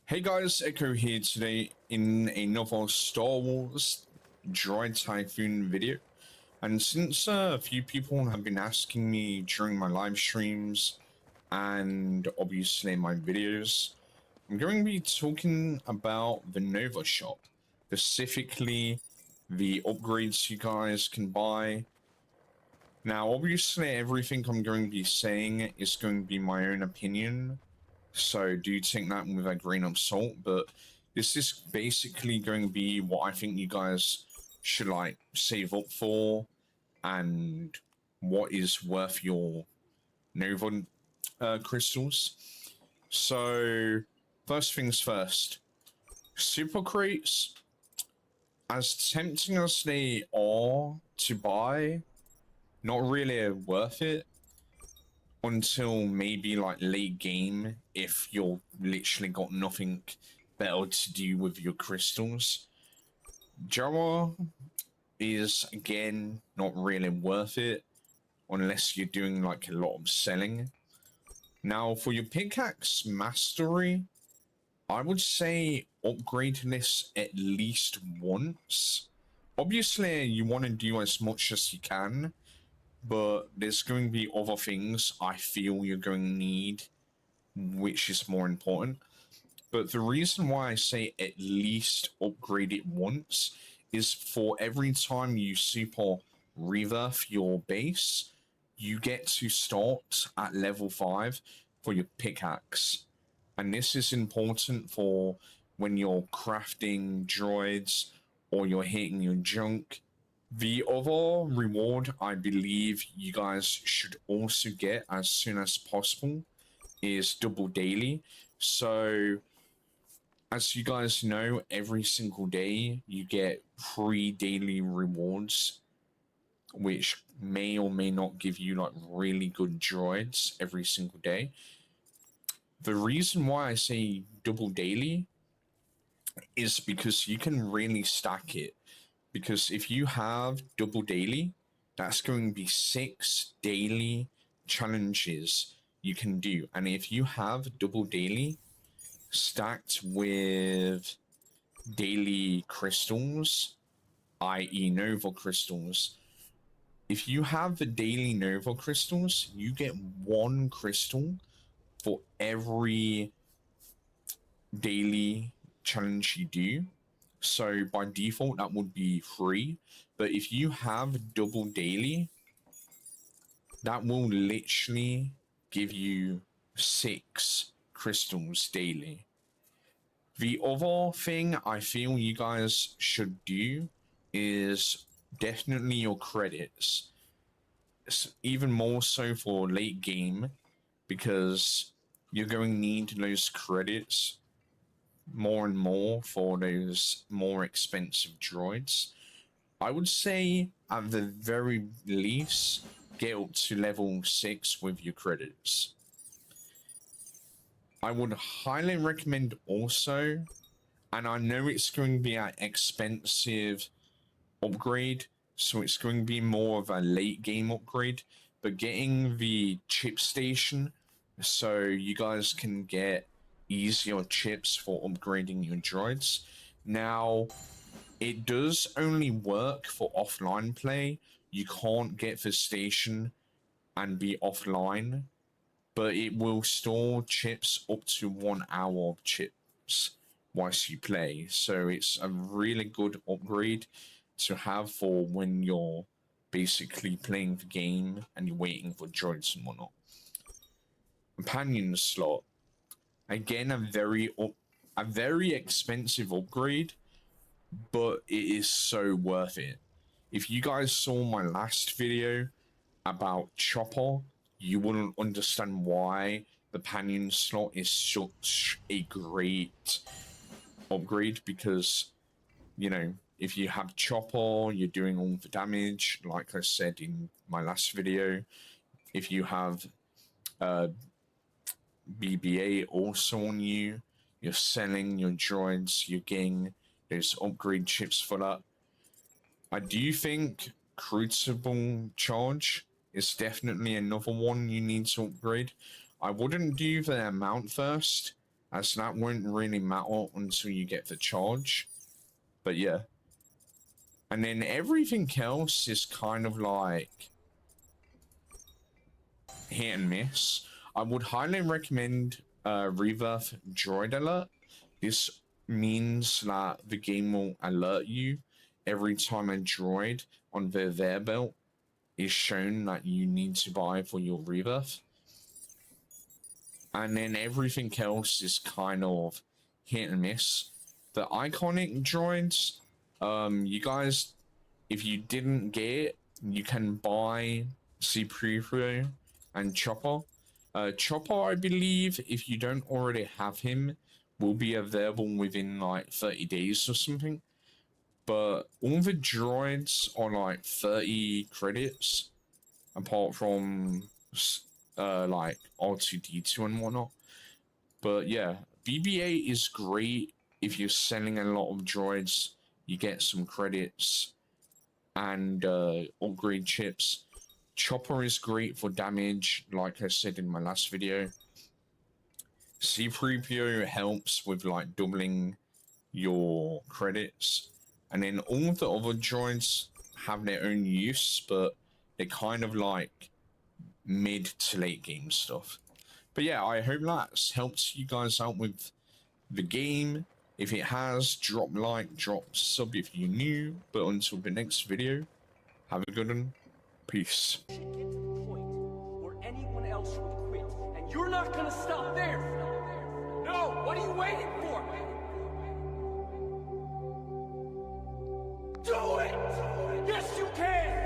Hey guys, Echo here today in another Star Wars Droid Tycoon video. And since a few people have been asking me during my live streams and obviously my videos, I'm going to be talking about the Nova shop, specifically the upgrades you guys can buy. Now, obviously, everything I'm going to be saying is going to be my own opinion, so do take that with a grain of salt, but this is basically going to be what I think you guys should like save up for and what is worth your Nova crystals. So, first things first, super crates, as tempting as they are to buy, not really worth it until maybe like late game if you're literally got nothing better to do with your crystals. Java is again not really worth it unless you're doing like a lot of selling. Now for your pickaxe mastery, I would say upgrade this at least once. Obviously you want to do as much as you can, but there's going to be other things I feel you're going to need, which is more important. But the reason why I say at least upgrade it once is for every time you super rebirth your base, you get to start at level 5 for your pickaxe. And this is important for when you're crafting droids or you're hitting your junk. The other reward I believe you guys should also get as soon as possible is double daily. So as you guys know, every single day you get free daily rewards, which may or may not give you like really good droids every single day. The reason why I say double daily is because you can really stack it. Because if you have double daily, that's going to be 6 daily challenges you can do. And if you have double daily stacked with daily crystals, i.e. Nova crystals, if you have the daily Nova crystals, you get 1 crystal for every daily challenge you do. So by default, that would be free. But if you have double daily, that will literally give you 6 crystals daily. The other thing I feel you guys should do is definitely your credits. It's even more so for late game because you're going to need those credits more and more for those more expensive droids. I would say at the very least get up to level 6 with your credits. I would highly recommend also, and I know it's going to be an expensive upgrade, so it's going to be more of a late game upgrade, but getting the chip station so you guys can get easier chips for upgrading your droids. Now, it does only work for offline play. You can't get the station and be offline, but it will store chips up to 1 hour of chips whilst you play. So it's a really good upgrade to have for when you're basically playing the game and you're waiting for droids and whatnot. Companion slot. Again, a very expensive upgrade, but it is so worth it. If you guys saw my last video about Chopper, you wouldn't understand why the Panion slot is such a great upgrade because, you know, if you have Chopper, you're doing all the damage, like I said in my last video. If you have BBA also on you, you're selling your droids, you're getting those upgrade chips for that. I do think Crucible Charge is definitely another one you need to upgrade. I wouldn't do the amount first, as that won't really matter until you get the charge. But yeah. And then everything else is kind of like hit and miss. I would highly recommend Rebirth Droid Alert. This means that the game will alert you every time a droid on the conveyor belt is shown that you need to buy for your Rebirth. And then everything else is kind of hit and miss. The iconic droids, you guys, if you didn't get it, you can buy C-3PO and Chopper. Chopper, I believe, if you don't already have him, will be available within like 30 days or something. But all the droids are like 30 credits, apart from like R2D2 and whatnot. But yeah, BB-8 is great if you're selling a lot of droids. You get some credits and upgrade chips. Chopper is great for damage, like I said in my last video. C-3PO helps with like doubling your credits. And then all of the other droids have their own use, but they're kind of like mid to late game stuff. But yeah, I hope that's helped you guys out with the game. If it has, drop like, drop sub if you're new. But until the next video, have a good one. Peace. Get to the point where anyone else would quit, and you're not gonna stop there. No, what are you waiting for? Do it! Yes, you can!